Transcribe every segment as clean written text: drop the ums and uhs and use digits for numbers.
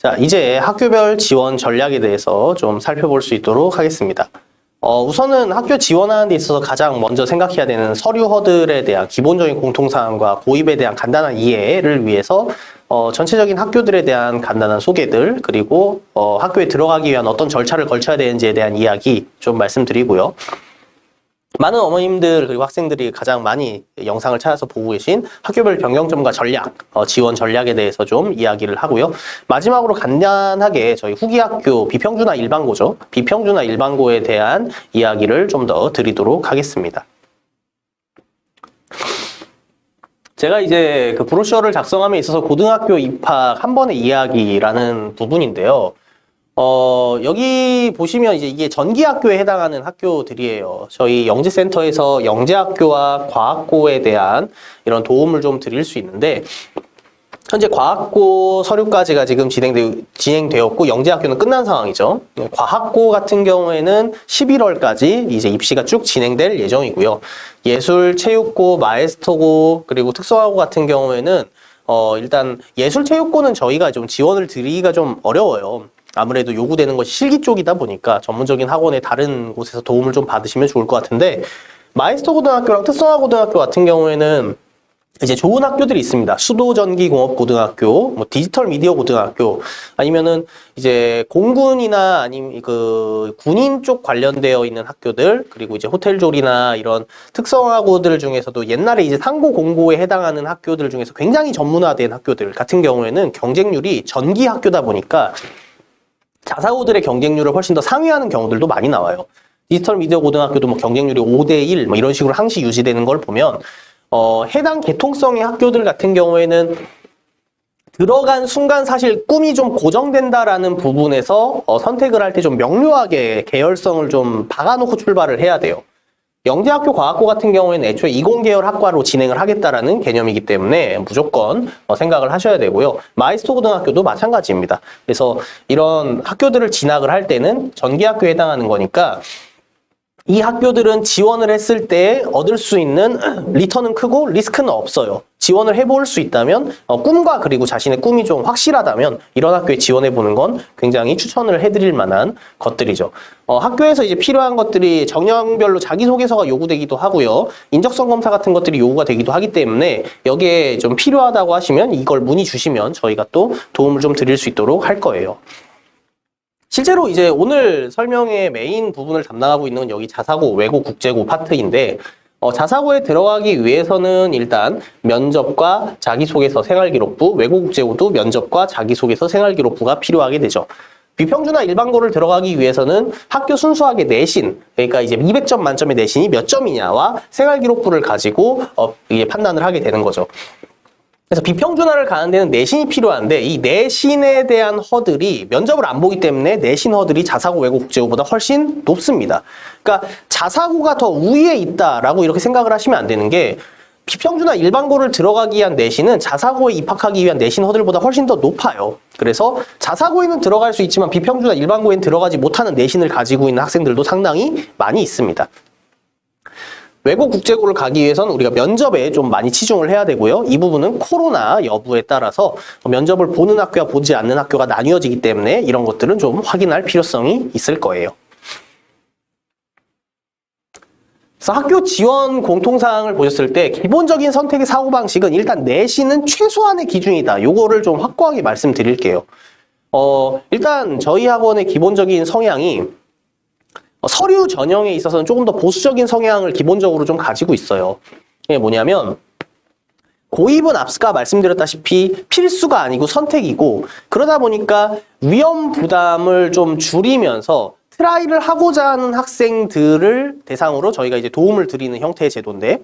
자, 이제 학교별 지원 전략에 대해서 좀 살펴볼 수 있도록 하겠습니다. 우선은 학교 지원하는 데 있어서 가장 먼저 생각해야 되는 서류 허들에 대한 기본적인 공통사항과 고입에 대한 간단한 이해를 위해서 전체적인 학교들에 대한 간단한 소개들, 그리고 학교에 들어가기 위한 어떤 절차를 거쳐야 되는지에 대한 이야기 좀 말씀드리고요. 많은 어머님들 그리고 학생들이 가장 많이 영상을 찾아서 보고 계신 학교별 변경점과 전략, 지원 전략에 대해서 좀 이야기를 하고요. 마지막으로 간단하게 저희 후기학교 비평준화 일반고죠. 비평준화 일반고에 대한 이야기를 좀 더 드리도록 하겠습니다. 제가 이제 그 브로셔를 작성함에 있어서 고등학교 입학 한 번의 이야기라는 부분인데요. 여기 보시면 이제 이게 전기학교에 해당하는 학교들이에요. 저희 영재센터에서 영재학교와 과학고에 대한 이런 도움을 좀 드릴 수 있는데, 현재 과학고 서류까지가 지금 진행되었고, 영재학교는 끝난 상황이죠. 과학고 같은 경우에는 11월까지 이제 입시가 쭉 진행될 예정이고요. 예술, 체육고, 마에스터고, 그리고 특성화고 같은 경우에는, 일단 예술, 체육고는 저희가 좀 지원을 드리기가 좀 어려워요. 아무래도 요구되는 것이 실기 쪽이다 보니까 전문적인 학원의 다른 곳에서 도움을 좀 받으시면 좋을 것 같은데, 마이스터 고등학교랑 특성화 고등학교 같은 경우에는 이제 좋은 학교들이 있습니다. 수도전기공업고등학교, 뭐 디지털 미디어 고등학교, 아니면은 이제 공군이나 아니면 그 군인 쪽 관련되어 있는 학교들, 그리고 이제 호텔졸이나 이런 특성화고들 중에서도 옛날에 이제 상고 공고에 해당하는 학교들 중에서 굉장히 전문화된 학교들 같은 경우에는 경쟁률이 전기 학교다 보니까 자사고들의 경쟁률을 훨씬 더 상회하는 경우들도 많이 나와요. 디지털 미디어 고등학교도 뭐 경쟁률이 5대1 뭐 이런 식으로 항시 유지되는 걸 보면 해당 계통성의 학교들 같은 경우에는 들어간 순간 사실 꿈이 좀 고정된다라는 부분에서 선택을 할 때 좀 명료하게 계열성을 좀 박아놓고 출발을 해야 돼요. 영재학교 과학고 같은 경우에는 애초에 이공계열 학과로 진행을 하겠다라는 개념이기 때문에 무조건 생각을 하셔야 되고요. 마이스터 고등학교도 마찬가지입니다. 그래서 이런 학교들을 진학을 할 때는 전기학교에 해당하는 거니까 이 학교들은 지원을 했을 때 얻을 수 있는 리턴은 크고 리스크는 없어요. 지원을 해볼 수 있다면 꿈과 그리고 자신의 꿈이 좀 확실하다면 이런 학교에 지원해보는 건 굉장히 추천을 해드릴 만한 것들이죠. 학교에서 이제 필요한 것들이 정형별로 자기소개서가 요구되기도 하고요. 인적성 검사 같은 것들이 요구가 되기도 하기 때문에 여기에 좀 필요하다고 하시면 이걸 문의 주시면 저희가 또 도움을 좀 드릴 수 있도록 할 거예요. 실제로 이제 오늘 설명의 메인 부분을 담당하고 있는 건 여기 자사고, 외고, 국제고 파트인데 자사고에 들어가기 위해서는 일단 면접과 자기소개서, 생활기록부, 외고, 국제고도 면접과 자기소개서, 생활기록부가 필요하게 되죠. 비평준화 일반고를 들어가기 위해서는 학교 순수하게 내신, 그러니까 이제 200점 만점의 내신이 몇 점이냐와 생활기록부를 가지고 이게 판단을 하게 되는 거죠. 그래서 비평준화를 가는 데는 내신이 필요한데 이 내신에 대한 허들이 면접을 안 보기 때문에 내신 허들이 자사고, 외고, 국제고보다 훨씬 높습니다. 그러니까 자사고가 더 우위에 있다라고 이렇게 생각을 하시면 안 되는 게 비평준화 일반고를 들어가기 위한 내신은 자사고에 입학하기 위한 내신 허들보다 훨씬 더 높아요. 그래서 자사고에는 들어갈 수 있지만 비평준화 일반고에는 들어가지 못하는 내신을 가지고 있는 학생들도 상당히 많이 있습니다. 외고 국제고를 가기 위해서는 우리가 면접에 좀 많이 치중을 해야 되고요. 이 부분은 코로나 여부에 따라서 면접을 보는 학교와 보지 않는 학교가 나뉘어지기 때문에 이런 것들은 좀 확인할 필요성이 있을 거예요. 그래서 학교 지원 공통사항을 보셨을 때 기본적인 선택의 사고방식은 일단 내신은 최소한의 기준이다. 요거를 좀 확고하게 말씀드릴게요. 일단 저희 학원의 기본적인 성향이 서류 전형에 있어서는 조금 더 보수적인 성향을 기본적으로 좀 가지고 있어요. 이게 뭐냐면 고입은 앞서 말씀드렸다시피 필수가 아니고 선택이고 그러다 보니까 위험 부담을 좀 줄이면서 트라이를 하고자 하는 학생들을 대상으로 저희가 이제 도움을 드리는 형태의 제도인데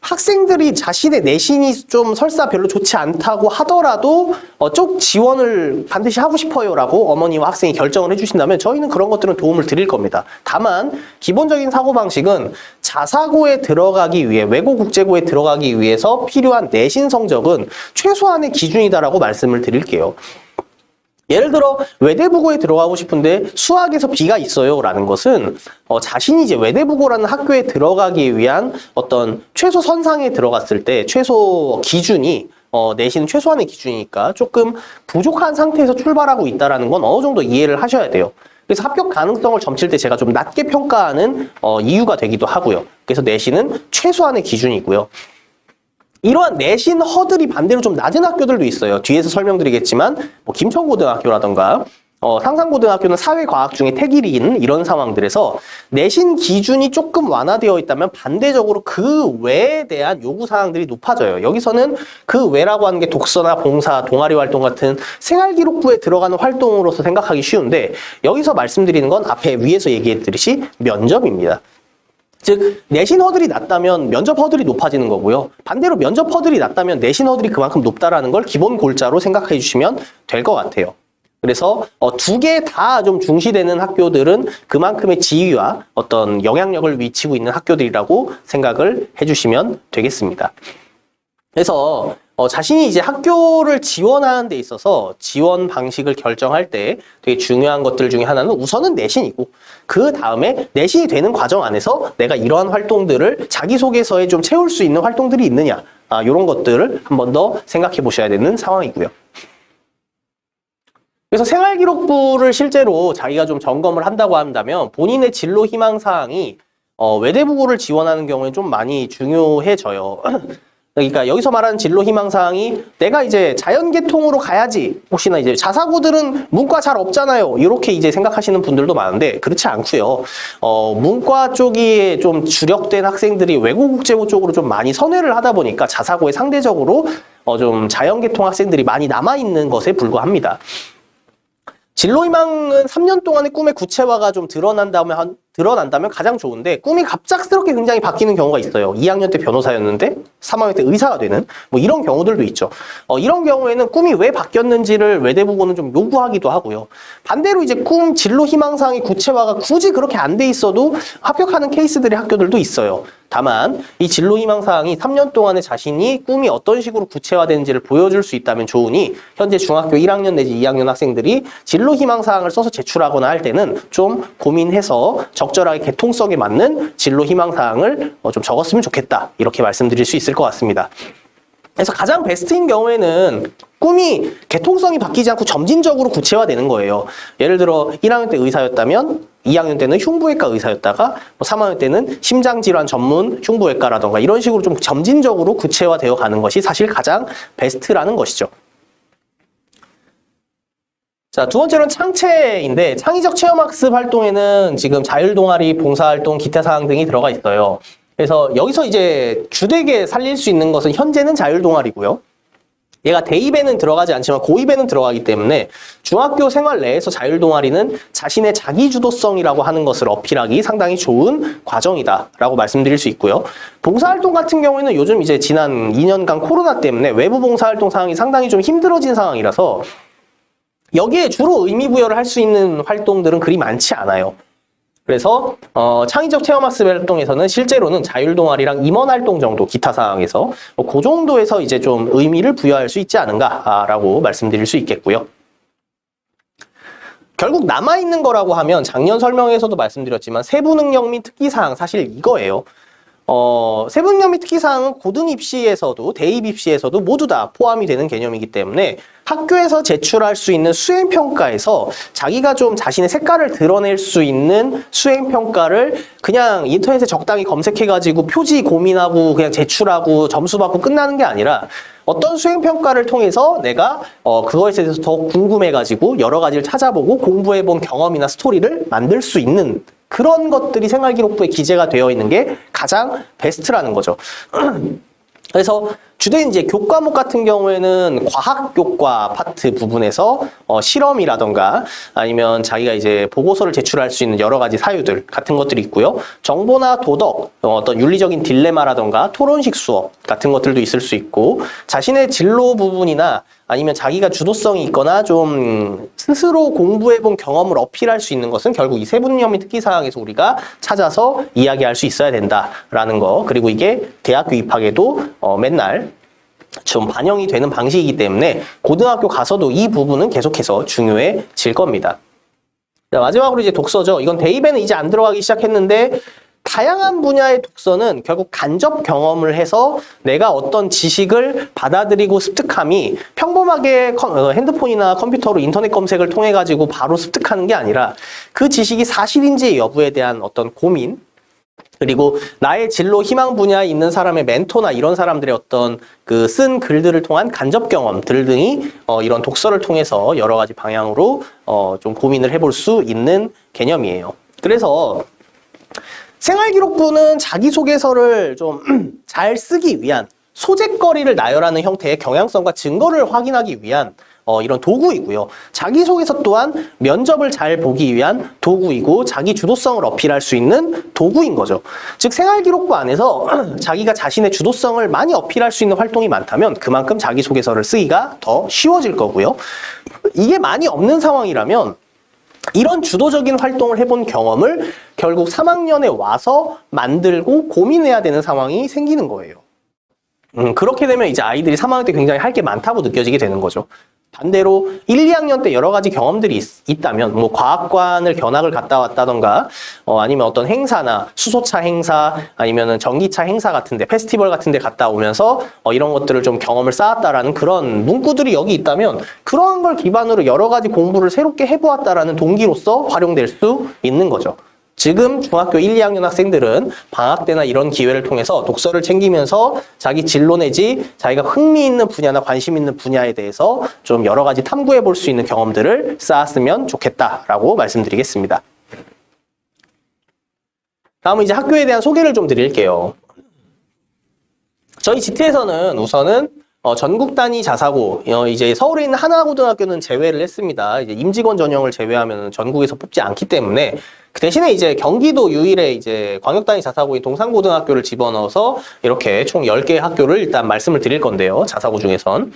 학생들이 자신의 내신이 좀 설사 별로 좋지 않다고 하더라도 쪽 지원을 반드시 하고 싶어요라고 어머니와 학생이 결정을 해주신다면 저희는 그런 것들은 도움을 드릴 겁니다. 다만 기본적인 사고방식은 자사고에 들어가기 위해 외고 국제고에 들어가기 위해서 필요한 내신 성적은 최소한의 기준이다라고 말씀을 드릴게요. 예를 들어 외대부고에 들어가고 싶은데 수학에서 B가 있어요 라는 것은 자신이 이제 외대부고라는 학교에 들어가기 위한 어떤 최소 선상에 들어갔을 때 최소 기준이 내신은 최소한의 기준이니까 조금 부족한 상태에서 출발하고 있다는 건 어느 정도 이해를 하셔야 돼요. 그래서 합격 가능성을 점칠 때 제가 좀 낮게 평가하는 이유가 되기도 하고요. 그래서 내신은 최소한의 기준이고요. 이러한 내신 허들이 반대로 좀 낮은 학교들도 있어요. 뒤에서 설명드리겠지만 뭐 김천고등학교라던가 상산고등학교는 사회과학 중에 택일인 이런 상황들에서 내신 기준이 조금 완화되어 있다면 반대적으로 그 외에 대한 요구사항들이 높아져요. 여기서는 그 외라고 하는 게 독서나 봉사, 동아리 활동 같은 생활기록부에 들어가는 활동으로서 생각하기 쉬운데 여기서 말씀드리는 건 앞에 위에서 얘기했듯이 면접입니다. 즉 내신 허들이 낮다면 면접 허들이 높아지는 거고요. 반대로 면접 허들이 낮다면 내신 허들이 그만큼 높다라는 걸 기본 골자로 생각해 주시면 될 것 같아요. 그래서 두 개 다 좀 중시되는 학교들은 그만큼의 지위와 어떤 영향력을 미치고 있는 학교들이라고 생각을 해주시면 되겠습니다. 그래서 자신이 이제 학교를 지원하는 데 있어서 지원 방식을 결정할 때 되게 중요한 것들 중에 하나는 우선은 내신이고 그 다음에 내신이 되는 과정 안에서 내가 이러한 활동들을 자기소개서에 좀 채울 수 있는 활동들이 있느냐 이런 것들을 한 번 더 생각해 보셔야 되는 상황이고요. 그래서 생활기록부를 실제로 자기가 좀 점검을 한다고 한다면 본인의 진로 희망사항이 외대부고를 지원하는 경우에 좀 많이 중요해져요. 그러니까 여기서 말하는 진로 희망사항이 내가 이제 자연계통으로 가야지 혹시나 이제 자사고들은 문과 잘 없잖아요 이렇게 이제 생각하시는 분들도 많은데 그렇지 않고요. 문과 쪽이 좀 주력된 학생들이 외고국제고 쪽으로 좀 많이 선회를 하다 보니까 자사고에 상대적으로 좀 자연계통 학생들이 많이 남아있는 것에 불과합니다. 진로희망은 3년 동안의 꿈의 구체화가 좀 드러난다면 가장 좋은데 꿈이 갑작스럽게 굉장히 바뀌는 경우가 있어요. 2학년 때 변호사였는데 3학년 때 의사가 되는 뭐 이런 경우들도 있죠. 이런 경우에는 꿈이 왜 바뀌었는지를 외대부고는 좀 요구하기도 하고요. 반대로 이제 꿈 진로 희망사항이 구체화가 굳이 그렇게 안 돼 있어도 합격하는 케이스들의 학교들도 있어요. 다만 이 진로 희망사항이 3년 동안의 자신이 꿈이 어떤 식으로 구체화되는지를 보여줄 수 있다면 좋으니 현재 중학교 1학년 내지 2학년 학생들이 진로 희망사항을 써서 제출하거나 할 때는 좀 고민해서 적절하게 개통성에 맞는 진로 희망사항을 좀 적었으면 좋겠다 이렇게 말씀드릴 수 있을 것 같습니다. 그래서 가장 베스트인 경우에는 꿈이 개통성이 바뀌지 않고 점진적으로 구체화되는 거예요. 예를 들어 1학년 때 의사였다면 2학년 때는 흉부외과 의사였다가 3학년 때는 심장질환 전문 흉부외과라던가 이런 식으로 좀 점진적으로 구체화되어 가는 것이 사실 가장 베스트라는 것이죠. 자, 두 번째로는 창체인데 창의적 체험학습 활동에는 지금 자율동아리, 봉사활동, 기타 사항 등이 들어가 있어요. 그래서 여기서 이제 주되게 살릴 수 있는 것은 현재는 자율동아리고요. 얘가 대입에는 들어가지 않지만 고입에는 들어가기 때문에 중학교 생활 내에서 자율동아리는 자신의 자기주도성이라고 하는 것을 어필하기 상당히 좋은 과정이다라고 말씀드릴 수 있고요. 봉사활동 같은 경우에는 요즘 이제 지난 2년간 코로나 때문에 외부 봉사활동 상황이 상당히 좀 힘들어진 상황이라서 여기에 주로 의미부여를 할 수 있는 활동들은 그리 많지 않아요. 그래서 창의적 체험학습 활동에서는 실제로는 자율동아리랑 임원활동 정도 기타 사항에서 그 정도에서 이제 좀 의미를 부여할 수 있지 않은가라고 말씀드릴 수 있겠고요. 결국 남아있는 거라고 하면 작년 설명에서도 말씀드렸지만 세부능력 및 특기사항 사실 이거예요. 세부능력 및 특기사항은 고등 입시에서도 대입 입시에서도 모두 다 포함이 되는 개념이기 때문에 학교에서 제출할 수 있는 수행평가에서 자기가 좀 자신의 색깔을 드러낼 수 있는 수행평가를 그냥 인터넷에 적당히 검색해가지고 표지 고민하고 그냥 제출하고 점수 받고 끝나는 게 아니라 어떤 수행평가를 통해서 내가 그거에 대해서 더 궁금해가지고 여러 가지를 찾아보고 공부해본 경험이나 스토리를 만들 수 있는 그런 것들이 생활기록부에 기재가 되어 있는 게 가장 베스트라는 거죠. 그래서 주된 이제 교과목 같은 경우에는 과학교과 파트 부분에서 실험이라던가 아니면 자기가 이제 보고서를 제출할 수 있는 여러 가지 사유들 같은 것들이 있고요. 정보나 도덕, 어떤 윤리적인 딜레마라던가 토론식 수업 같은 것들도 있을 수 있고 자신의 진로 부분이나 아니면 자기가 주도성이 있거나 좀 스스로 공부해본 경험을 어필할 수 있는 것은 결국 이 세부능력 및 특기사항에서 우리가 찾아서 이야기할 수 있어야 된다라는 거. 그리고 이게 대학교 입학에도 맨날 좀 반영이 되는 방식이기 때문에 고등학교 가서도 이 부분은 계속해서 중요해질 겁니다. 자, 마지막으로 이제 독서죠. 이건 대입에는 이제 안 들어가기 시작했는데 다양한 분야의 독서는 결국 간접 경험을 해서 내가 어떤 지식을 받아들이고 습득함이 평범하게 핸드폰이나 컴퓨터로 인터넷 검색을 통해 가지고 바로 습득하는 게 아니라 그 지식이 사실인지 여부에 대한 어떤 고민, 그리고 나의 진로 희망 분야에 있는 사람의 멘토나 이런 사람들의 어떤 그 쓴 글들을 통한 간접 경험들 등이 이런 독서를 통해서 여러 가지 방향으로 좀 고민을 해볼 수 있는 개념이에요. 그래서 생활기록부는 자기소개서를 좀 잘 쓰기 위한 소재거리를 나열하는 형태의 경향성과 증거를 확인하기 위한 이런 도구이고요. 자기소개서 또한 면접을 잘 보기 위한 도구이고 자기 주도성을 어필할 수 있는 도구인 거죠. 즉 생활기록부 안에서 자기가 자신의 주도성을 많이 어필할 수 있는 활동이 많다면 그만큼 자기소개서를 쓰기가 더 쉬워질 거고요. 이게 많이 없는 상황이라면 이런 주도적인 활동을 해본 경험을 결국 3학년에 와서 만들고 고민해야 되는 상황이 생기는 거예요. 그렇게 되면 이제 아이들이 3학년 때 굉장히 할 게 많다고 느껴지게 되는 거죠. 반대로 1, 2학년 때 여러 가지 경험들이 있다면 뭐 과학관을 견학을 갔다 왔다던가 아니면 어떤 행사나 수소차 행사 아니면은 전기차 행사 같은데 페스티벌 같은데 갔다 오면서 이런 것들을 좀 경험을 쌓았다라는 그런 문구들이 여기 있다면 그러한 걸 기반으로 여러 가지 공부를 새롭게 해보았다라는 동기로서 활용될 수 있는 거죠. 지금 중학교 1, 2학년 학생들은 방학 때나 이런 기회를 통해서 독서를 챙기면서 자기 진로 내지 자기가 흥미있는 분야나 관심 있는 분야에 대해서 좀 여러 가지 탐구해 볼 수 있는 경험들을 쌓았으면 좋겠다라고 말씀드리겠습니다. 다음은 이제 학교에 대한 소개를 좀 드릴게요. 저희 GT에서는 우선은 전국 단위 자사고, 이제 서울에 있는 하나고등학교는 제외를 했습니다. 이제 임직원 전형을 제외하면 전국에서 뽑지 않기 때문에 그 대신에 이제 경기도 유일의 이제 광역 단위 자사고인 동산고등학교를 집어넣어서 이렇게 총 10개의 학교를 일단 말씀을 드릴 건데요. 자사고 중에선.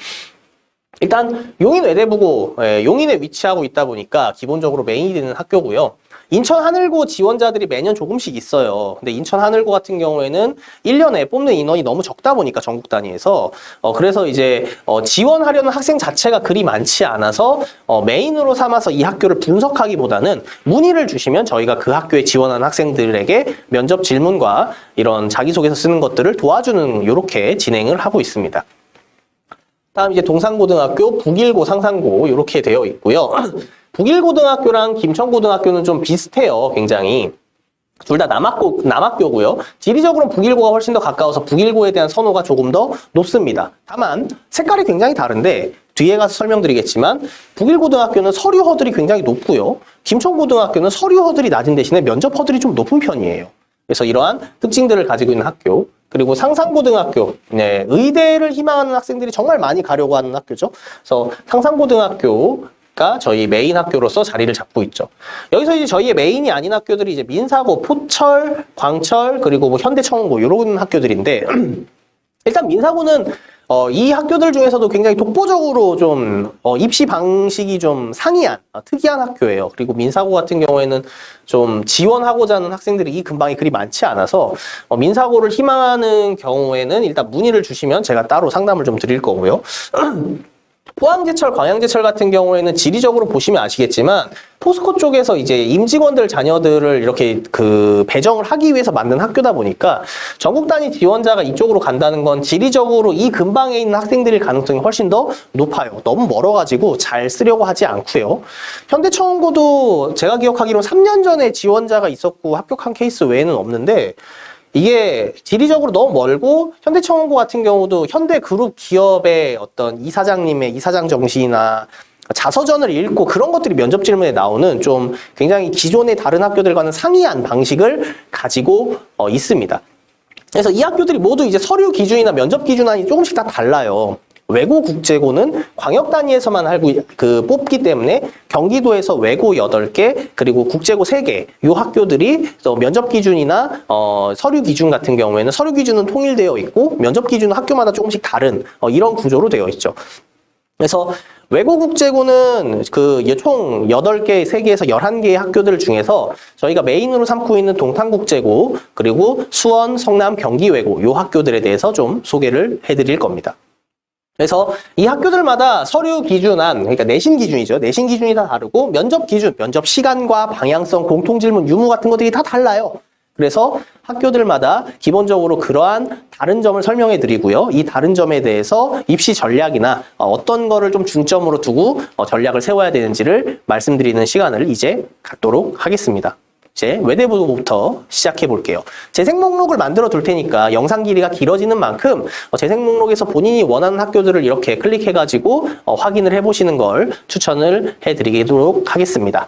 일단 용인 외대부고, 용인에 위치하고 있다 보니까 기본적으로 메인이 되는 학교고요. 인천 하늘고 지원자들이 매년 조금씩 있어요. 근데 인천 하늘고 같은 경우에는 1년에 뽑는 인원이 너무 적다 보니까 전국 단위에서 그래서 이제 지원하려는 학생 자체가 그리 많지 않아서 메인으로 삼아서 이 학교를 분석하기보다는 문의를 주시면 저희가 그 학교에 지원하는 학생들에게 면접 질문과 이런 자기소개서 쓰는 것들을 도와주는 이렇게 진행을 하고 있습니다. 다음 이제 동산고등학교, 북일고, 상산고 이렇게 되어 있고요. 북일고등학교랑 김천고등학교는 좀 비슷해요, 굉장히. 둘 다 남학교고요. 지리적으로는 북일고가 훨씬 더 가까워서 북일고에 대한 선호가 조금 더 높습니다. 다만 색깔이 굉장히 다른데 뒤에 가서 설명드리겠지만 북일고등학교는 서류 허들이 굉장히 높고요. 김천고등학교는 서류 허들이 낮은 대신에 면접 허들이 좀 높은 편이에요. 그래서 이러한 특징들을 가지고 있는 학교. 그리고 상산고등학교, 네, 의대를 희망하는 학생들이 정말 많이 가려고 하는 학교죠. 그래서 상산고등학교가 저희 메인 학교로서 자리를 잡고 있죠. 여기서 이제 저희의 메인이 아닌 학교들이 이제 민사고, 포철, 광철, 그리고 뭐 현대청원고 이런 학교들인데 일단 민사고는 이 학교들 중에서도 굉장히 독보적으로 좀 입시 방식이 좀 상이한 특이한 학교예요. 그리고 민사고 같은 경우에는 좀 지원하고자 하는 학생들이 이 근방에 그리 많지 않아서 민사고를 희망하는 경우에는 일단 문의를 주시면 제가 따로 상담을 좀 드릴 거고요. 포항제철, 광양제철 같은 경우에는 지리적으로 보시면 아시겠지만 포스코 쪽에서 이제 임직원들 자녀들을 이렇게 배정을 하기 위해서 만든 학교다 보니까 전국 단위 지원자가 이쪽으로 간다는 건 지리적으로 이 근방에 있는 학생들일 가능성이 훨씬 더 높아요. 너무 멀어가지고 잘 쓰려고 하지 않고요. 현대청원고도 제가 기억하기로는 3년 전에 지원자가 있었고 합격한 케이스 외에는 없는데 이게 지리적으로 너무 멀고 현대청원고 같은 경우도 현대그룹 기업의 어떤 이사장님의 이사장 정신이나 자서전을 읽고 그런 것들이 면접 질문에 나오는 좀 굉장히 기존의 다른 학교들과는 상이한 방식을 가지고 있습니다. 그래서 이 학교들이 모두 이제 서류 기준이나 면접 기준안이 조금씩 다 달라요. 외고 국제고는 광역 단위에서만 뽑기 때문에 경기도에서 외고 8개 그리고 국제고 3개 이 학교들이 면접 기준이나 서류 기준 같은 경우에는 서류 기준은 통일되어 있고 면접 기준은 학교마다 조금씩 다른 이런 구조로 되어 있죠. 그래서 외고 국제고는 총 8개, 3개에서 11개의 학교들 중에서 저희가 메인으로 삼고 있는 동탄국제고 그리고 수원, 성남, 경기외고 이 학교들에 대해서 좀 소개를 해드릴 겁니다. 그래서 이 학교들마다 서류 기준안, 그러니까 내신 기준이죠. 내신 기준이 다 다르고 면접 기준, 면접 시간과 방향성, 공통질문, 유무 같은 것들이 다 달라요. 그래서 학교들마다 기본적으로 그러한 다른 점을 설명해 드리고요. 이 다른 점에 대해서 입시 전략이나 어떤 거를 좀 중점으로 두고 전략을 세워야 되는지를 말씀드리는 시간을 이제 갖도록 하겠습니다. 이제 외대부부터 시작해 볼게요. 재생 목록을 만들어 둘 테니까 영상 길이가 길어지는 만큼 재생 목록에서 본인이 원하는 학교들을 이렇게 클릭해 가지고 확인을 해 보시는 걸 추천을 해 드리도록 하겠습니다.